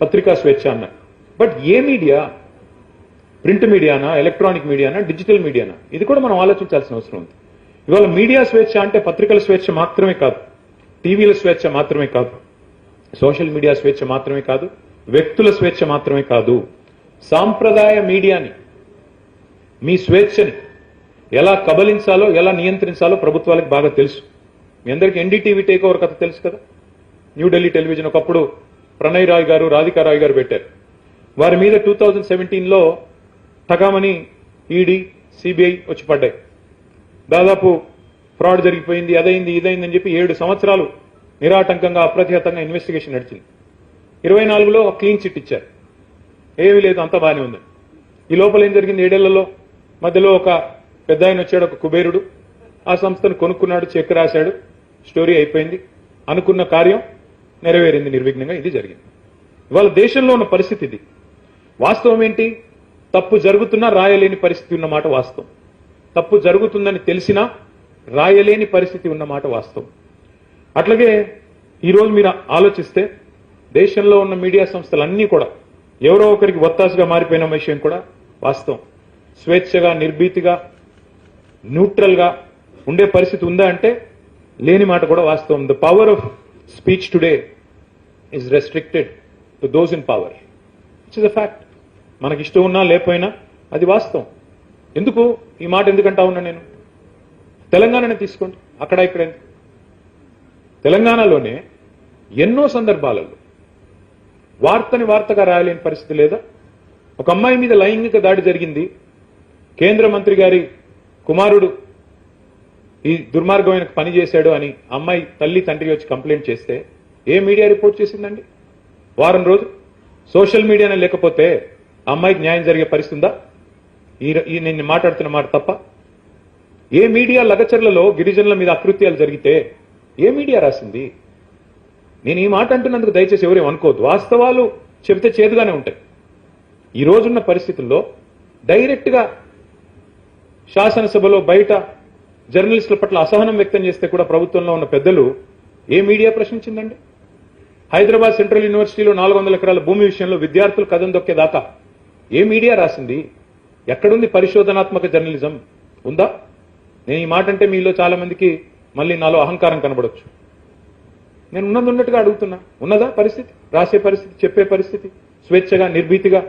పత్రికా స్వేచ్ఛ అన్నారు. బట్ ఏ మీడియా, ప్రింట్ మీడియానా, ఎలక్ట్రానిక్ మీడియానా, డిజిటల్ మీడియానా, ఇది కూడా మనం ఆలోచించాల్సిన అవసరం ఉంది. ఇవాళ మీడియా స్వేచ్ఛ అంటే పత్రికల స్వేచ్ఛ మాత్రమే కాదు, టీవీల స్వేచ్ఛ మాత్రమే కాదు, సోషల్ మీడియా స్వేచ్ఛ మాత్రమే కాదు, వ్యక్తుల స్వేచ్ఛ మాత్రమే కాదు, సాంప్రదాయ మీడియాని, మీ స్వేచ్ఛని ఎలా కబలించాలో, ఎలా నియంత్రించాలో ప్రభుత్వాలకు బాగా తెలుసు. మీ అందరికీ ఎన్డీటీవీ టేక్ ఓవర్ కథ తెలుసు కదా. న్యూఢిల్లీ టెలివిజన్ ఒకప్పుడు ప్రణయ్ రాయ్ గారు, రాధికా రాయ్ గారు పెట్టారు. వారి మీద 2017లో ఠగామని ఈడీ, సిబిఐ వచ్చి పడ్డాయి. దాదాపు ఫ్రాడ్ జరిగిపోయింది, అదైంది, ఇదైంది అని చెప్పి 7 సంవత్సరాలు నిరాటంకంగా అప్రతిహతంగా ఇన్వెస్టిగేషన్ నడిచింది. 24లో క్లీన్ చిట్ ఇచ్చారు. ఏమీ లేదు, అంతా బాగానే ఉంది. ఈ లోపల ఏం జరిగింది? 7 ఏళ్లలో మధ్యలో ఒక పెద్ద ఆయన వచ్చాడు, ఒక కుబేరుడు. ఆ సంస్థను కొనుక్కున్నాడు, చెక్ రాశాడు, స్టోరీ అయిపోయింది. అనుకున్న కార్యం నెరవేరింది నిర్విఘ్నంగా. ఇది జరిగింది. ఇవాళ దేశంలో ఉన్న పరిస్థితి ఇది. వాస్తవం ఏంటి? తప్పు జరుగుతున్నా రాయలేని పరిస్థితి ఉన్నమాట వాస్తవం. తప్పు జరుగుతుందని తెలిసినా రాయలేని పరిస్థితి ఉన్నమాట వాస్తవం. అట్లాగే ఈరోజు మీరు ఆలోచిస్తే దేశంలో ఉన్న మీడియా సంస్థలన్నీ కూడా ఎవరో ఒకరికి ఒత్తాసుగా మారిపోయిన విషయం కూడా వాస్తవం. స్వేచ్ఛగా, నిర్భీతిగా, న్యూట్రల్ గా ఉండే పరిస్థితి ఉందా అంటే లేని మాట కూడా వాస్తవం. The power of speech today is restricted to those in power. It's is a fact. మనకి ఇష్టం ఉన్నా లేకపోయినా అది వాస్తవం. ఎందుకు ఈ మాట ఎందుకంటా ఉన్నా నేను? తెలంగాణనే తీసుకోండి, అక్కడ ఇక్కడ తెలంగాణలోనే ఎన్నో సందర్భాలలో వార్తని వార్తగా రాయలేని పరిస్థితి లేదా? ఒక అమ్మాయి మీద లైంగిక దాడి జరిగింది, కేంద్ర మంత్రి గారి కుమారుడు ఈ దుర్మార్గమైన పని చేశాడు అని అమ్మాయి తల్లి తండ్రి వచ్చి కంప్లైంట్ చేస్తే ఏ మీడియా రిపోర్ట్ చేసిందండి? వారం రోజులు సోషల్ మీడియానే లేకపోతే అమ్మాయికి న్యాయం జరిగే పరిస్థితి ఉందా? ఈ నేను మాట్లాడుతున్న మాట తప్ప? ఏ మీడియా లగచర్లలో గిరిజనుల మీద అకృత్యాలు జరిగితే ఏ మీడియా రాసింది? నేను ఈ మాట అంటున్నందుకు దయచేసి ఎవరేం అనుకోవద్దు. వాస్తవాలు చెబితే చేదుగానే ఉంటాయి. ఈ రోజున్న పరిస్థితుల్లో డైరెక్ట్ గా శాసనసభలో బయట జర్నలిస్టుల పట్ల అసహనం వ్యక్తం చేస్తే కూడా ప్రభుత్వంలో ఉన్న పెద్దలు ఏ మీడియా ప్రశ్నించిందండి? హైదరాబాద్ సెంట్రల్ యూనివర్సిటీలో 400 ఎకరాల భూమి విషయంలో విద్యార్థులు కథం దొక్కేదాకా ఏ మీడియా రాసింది? ఎక్కడుంది పరిశోధనాత్మక జర్నలిజం? ఉందా? నేను ఈ మాట అంటే మీలో చాలా మందికి మళ్ళీ నాలో అహంకారం కనబడొచ్చు. నేను ఉన్నట్టుగా అడుగుతున్నా. ఉన్నదా పరిస్థితి? రాసే పరిస్థితి, చెప్పే పరిస్థితి, స్వేచ్ఛగా, నిర్భీతిగా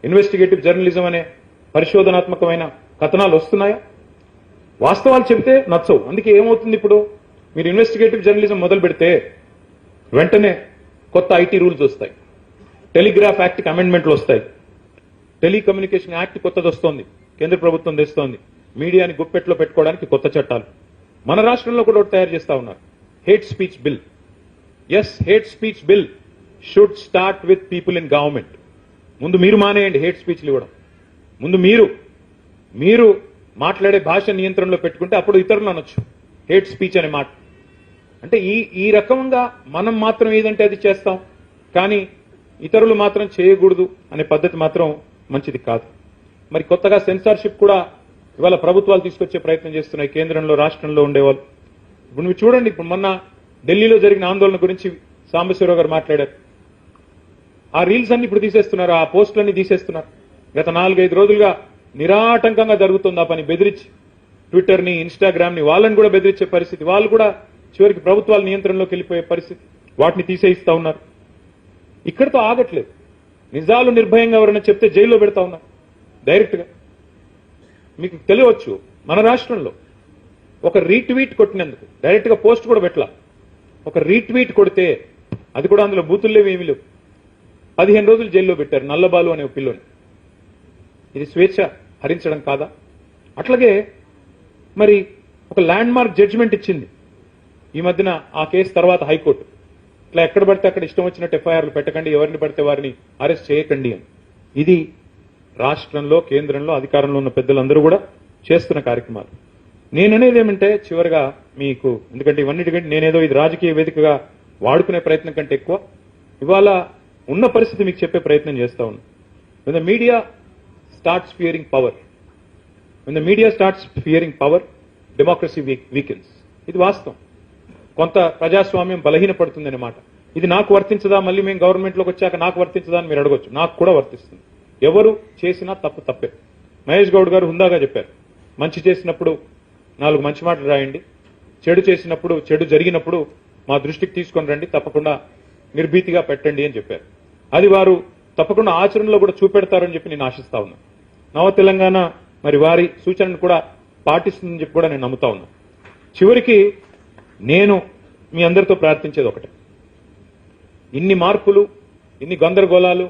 ఇన్వెస్టిగేటివ్ జర్నలిజం అనే పరిశోధనాత్మకమైన కథనాలు వస్తున్నాయా? వాస్తవాలు చెబితే నచ్చవు. అందుకే ఏమవుతుంది, ఇప్పుడు మీరు ఇన్వెస్టిగేటివ్ జర్నలిజం మొదలు పెడితే వెంటనే కొత్త ఐటీ రూల్స్ వస్తాయి, టెలిగ్రాఫ్ యాక్ట్కి అమెండ్మెంట్లు వస్తాయి, టెలికమ్యూనికేషన్ యాక్ట్ కొత్తది వస్తోంది, కేంద్ర ప్రభుత్వం తెస్తోంది, మీడియాని గుప్పెట్లో పెట్టుకోవడానికి కొత్త చట్టాలు. మన రాష్ట్రంలో కూడా తయారు చేస్తా ఉన్నారు, hate speech bill. Yes, hate speech bill should start with people in government. ముందు మీరు మానేయండి హేట్ స్పీచ్లు ఇవ్వడం. ముందు మీరు మాట్లాడే భాష నియంత్రణలో పెట్టుకుంటే అప్పుడు ఇతరులు అనొచ్చు హేట్ స్పీచ్ అనే మాట. అంటే ఈ రకంగా మనం మాత్రం ఏదంటే అది చేస్తాం, కానీ ఇతరులు మాత్రం చేయకూడదు అనే పద్ధతి మాత్రం మంచిది కాదు. మరి కొత్తగా సెన్సార్షిప్ కూడా ఇవాళ ప్రభుత్వాలు తీసుకొచ్చే ప్రయత్నం చేస్తున్నాయి, కేంద్రంలో రాష్ట్రంలో ఉండేవాళ్ళు. ఇప్పుడు మీరు చూడండి, ఇప్పుడు మొన్న ఢిల్లీలో జరిగిన ఆందోళన గురించి సాంబశివరావు గారు మాట్లాడారు. ఆ రీల్స్ అన్ని ఇప్పుడు తీసేస్తున్నారు, ఆ పోస్టులన్నీ తీసేస్తున్నారు. గత 4-5 రోజులుగా నిరాటంకంగా జరుగుతుంది ఆ పని. బెదిరించి ట్విట్టర్ని, ఇన్స్టాగ్రామ్ని, వాళ్ళని కూడా బెదిరించే పరిస్థితి. వాళ్ళు కూడా చివరికి ప్రభుత్వాల నియంత్రణలోకి వెళ్ళిపోయే పరిస్థితి. వాటిని తీసేయిస్తా ఉన్నారు. ఇక్కడితో ఆగట్లేదు. నిజాలు నిర్భయంగా ఎవరైనా చెప్తే జైల్లో పెడతా ఉన్నారు డైరెక్ట్ గా. మీకు తెలియవచ్చు, మన రాష్ట్రంలో ఒక రీట్వీట్ కొట్టినందుకు డైరెక్ట్ గా పోస్ట్ కూడా పెట్టలా, ఒక రీట్వీట్ కొడితే అది కూడా అందులో బూతుల్లేవి ఏమీ లేవు, 15 రోజులు జైల్లో పెట్టారు నల్లబాలు అనే పిల్లని. ఇది స్వేచ్ఛ హరించడం కాదా? అట్లాగే మరి ఒక ల్యాండ్ మార్క్ జడ్జిమెంట్ ఇచ్చింది ఈ మధ్యన ఆ కేసు తర్వాత హైకోర్టు. ఇట్లా ఎక్కడ పడితే అక్కడ ఇష్టం వచ్చినట్టు ఎఫ్ఐఆర్లు పెట్టకండి, ఎవరిని పడితే వారిని అరెస్ట్ చేయకండి అని. ఇది రాష్ట్రంలో, కేంద్రంలో అధికారంలో ఉన్న పెద్దలందరూ కూడా చేస్తున్న కార్యక్రమాలు. నేననేది ఏమంటే చివరిగా మీకు, ఎందుకంటే ఇవన్నిటికంటే నేనేదో ఇది రాజకీయ వేదికగా వాడుకునే ప్రయత్నం కంటే ఎక్కువ ఇవాళ ఉన్న పరిస్థితి మీకు చెప్పే ప్రయత్నం చేస్తా ఉన్నాను. When the media starts fearing power, when the media starts fearing power, democracy weakens. ఇది వాస్తవం. కొంత ప్రజాస్వామ్యం బలహీనపడుతుందనే మాట. ఇది నాకు వర్తించదా, మళ్ళీ మేము గవర్నమెంట్లోకి వచ్చాక నాకు వర్తించదా అని మీరు అడగొచ్చు. నాకు కూడా వర్తిస్తుంది. ఎవరు చేసినా తప్పు తప్పే. మహేష్ గౌడ్ గారు హుందాగా చెప్పారు, మంచి చేసినప్పుడు 4 మంచి మాటలు రాయండి, చెడు చేసినప్పుడు, చెడు జరిగినప్పుడు మా దృష్టికి తీసుకొని రండి, తప్పకుండా నిర్భీతిగా పెట్టండి అని చెప్పారు. అది వారు తప్పకుండా ఆచరణలో కూడా చూపెడతారని చెప్పి నేను ఆశిస్తా ఉన్నా. నవ తెలంగాణ మరి వారి సూచనను కూడా పాటిస్తుందని చెప్పి కూడా నేను నమ్ముతా ఉన్నా. చివరికి నేను మీ అందరితో ప్రార్థించేది ఒకటే, ఇన్ని మార్పులు, ఇన్ని గందరగోళాలు,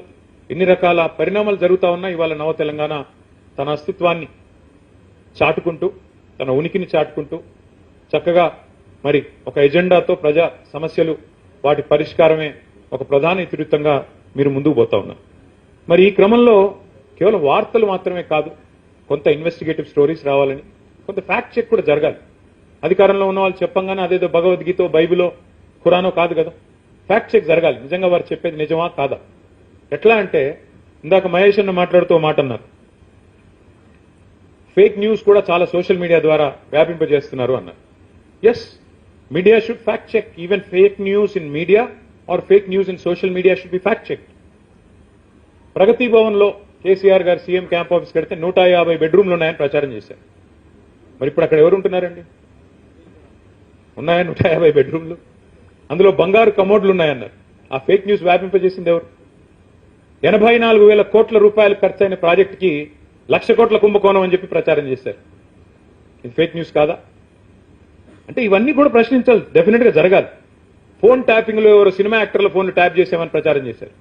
ఇన్ని రకాల పరిణామాలు జరుగుతా ఉన్నా ఇవాళ నవ తెలంగాణ తన అస్తిత్వాన్ని చాటుకుంటూ, తన ఉనికిని చాటుకుంటూ చక్కగా మరి ఒక ఎజెండాతో ప్రజా సమస్యలు, వాటి పరిష్కారమే ఒక ప్రధాన ఇతివృత్తంగా మీరు ముందుకు పోతా ఉన్నారు. మరి ఈ క్రమంలో కేవలం వార్తలు మాత్రమే కాదు, కొంత ఇన్వెస్టిగేటివ్ స్టోరీస్ రావాలని, కొంత ఫ్యాక్ట్ చెక్ కూడా జరగాలి. అధికారంలో ఉన్న వాళ్ళు చెప్పంగానే అదేదో భగవద్గీత, బైబిలో, ఖురానో కాదు కదా. ఫ్యాక్ట్ చెక్ జరగాలి, నిజంగా వారు చెప్పేది నిజమా కాదా. ఎట్లా అంటే ఇందాక మహేష్ అన్న మాట్లాడుతూ మాట అన్నారు, ఫేక్ న్యూస్ కూడా చాలా సోషల్ మీడియా ద్వారా వ్యాపింపజేస్తున్నారు అన్నారు. Yes, media should fact check. Even fake news in media or fake news in social media should be fact check. Pragathi Bhavan లో కేసీఆర్ గారు సీఎం క్యాంప్ ఆఫీస్ కడితే 150 బెడ్రూమ్లు ఉన్నాయని ప్రచారం చేశారు. మరి ఇప్పుడు అక్కడ ఎవరు ఉంటున్నారండి? ఉన్నాయా 150 బెడ్రూమ్లు? అందులో బంగారు కమోడ్లు ఉన్నాయన్నారు. ఆ ఫేక్ న్యూస్ వ్యాపింపజేసింది ఎవరు? 84,000 కోట్ల రూపాయలు ఖర్చైన ప్రాజెక్టుకి 1,00,000 కోట్ల కుంభకోణం అని చెప్పి ప్రచారం చేశారు. ఇది ఫేక్ న్యూస్ కాదా? అంటే ఇవన్నీ కూడా ప్రశ్నించాలి, డెఫినెట్ గా జరగాలి. ఫోన్ ట్యాపింగ్ లో ఎవరు సినిమా యాక్టర్ల ఫోన్లు ట్యాప్ చేసామని ప్రచారం చేశారు,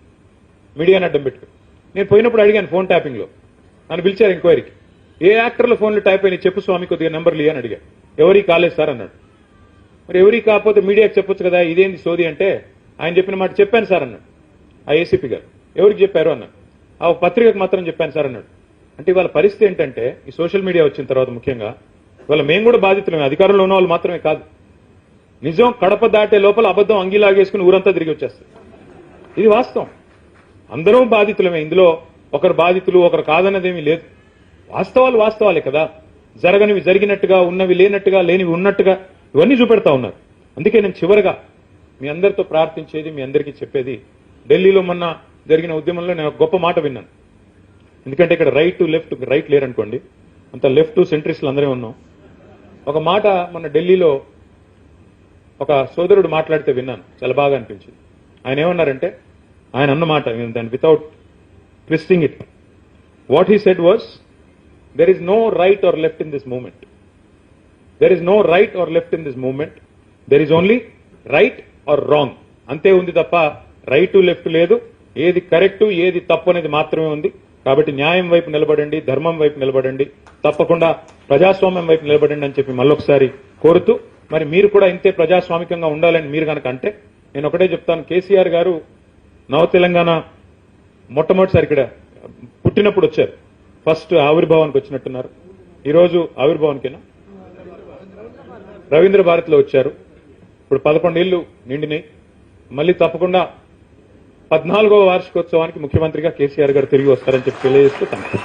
మీడియాని అడ్డం పెట్టుకుని. నేను పోయినప్పుడు అడిగాను, ఫోన్ ట్యాపింగ్ లో నన్ను పిలిచారు ఎంక్వైరీకి. ఏ యాక్టర్ల ఫోన్లు ట్యాప్ అయినా చెప్పు స్వామి, కొద్దిగా నెంబర్లు అని అడిగాను. ఎవరికి కాలేదు సార్ అన్నాడు. మరి ఎవరికి కాకపోతే మీడియాకి చెప్పొచ్చు కదా, ఇదేంది సోది అంటే, ఆయన చెప్పిన మాట చెప్పాను సార్ అన్నాడు ఆ ఏసీపీ గారు. ఎవరికి చెప్పారు అన్నాడు. ఆ పత్రికకు మాత్రం చెప్పాను సార్ అన్నాడు. అంటే ఇవాళ పరిస్థితి ఏంటంటే, ఈ సోషల్ మీడియా వచ్చిన తర్వాత ముఖ్యంగా ఇవాళ మేము కూడా బాధితులమే, అధికారంలో ఉన్న వాళ్ళు మాత్రమే కాదు. నిజం కడప దాటే లోపల అబద్ధం అంగీలాగేసుకుని ఊరంతా తిరిగి వచ్చేస్తారు. ఇది వాస్తవం. అందరం బాధితులమే, ఇందులో ఒకరు బాధితులు ఒకరు కాదన్నదేమీ లేదు. వాస్తవాలు వాస్తవాలే కదా. జరగనివి జరిగినట్టుగా, ఉన్నవి లేనట్టుగా, లేనివి ఉన్నట్టుగా ఇవన్నీ చూపెడతా ఉన్నారు. అందుకే నేను చివరిగా మీ అందరితో ప్రార్థించేది, మీ అందరికీ చెప్పేది, ఢిల్లీలో మొన్న జరిగిన ఉద్యమంలో నేను ఒక గొప్ప మాట విన్నాను. ఎందుకంటే ఇక్కడ రైట్ లేరనుకోండి, అంత లెఫ్ట్ సెంట్రిస్టులు అందరే ఉన్నాం. ఒక మాట మొన్న ఢిల్లీలో ఒక సోదరుడు మాట్లాడితే విన్నాను, చాలా బాగా అనిపించింది. ఆయన ఏమన్నారంటే, ఆయన అన్నమాట దాన్ని without twisting it, what he said was, there is no right or left in this movement. There is no right or left in this movement. There is only right or wrong. అంతే ఉంది తప్ప right left లేదు. ఏది correct ఏది తప్పు అనేది మాత్రమే ఉంది. కాబట్టి న్యాయం వైపు నిలబడండి, ధర్మం వైపు నిలబడండి, తప్పకుండా ప్రజాస్వామ్యం వైపు నిలబడండి అని చెప్పి మళ్ళొకసారి కోరుతూ, మరి మీరు కూడా ఇంతే ప్రజాస్వామికంగా ఉండాలని మీరు కనుక అంటే, నేను ఒకటే చెప్తాను, కేసీఆర్ గారు నవ తెలంగాణ మొట్టమొదటిసారి ఇక్కడ పుట్టినప్పుడు వచ్చారు. ఫస్ట్ ఆవిర్భావానికి వచ్చినట్టున్నారు. ఈరోజు ఆవిర్భావానికేనా, రవీంద్ర భారతిలో వచ్చారు. ఇప్పుడు 11 ఏళ్లు నిండినాయి. మళ్ళీ తప్పకుండా 14వ వార్షికోత్సవానికి ముఖ్యమంత్రిగా కేసీఆర్ గారు తిరిగి వస్తారని చెప్పి తెలియజేస్తూ థాంక్యూ.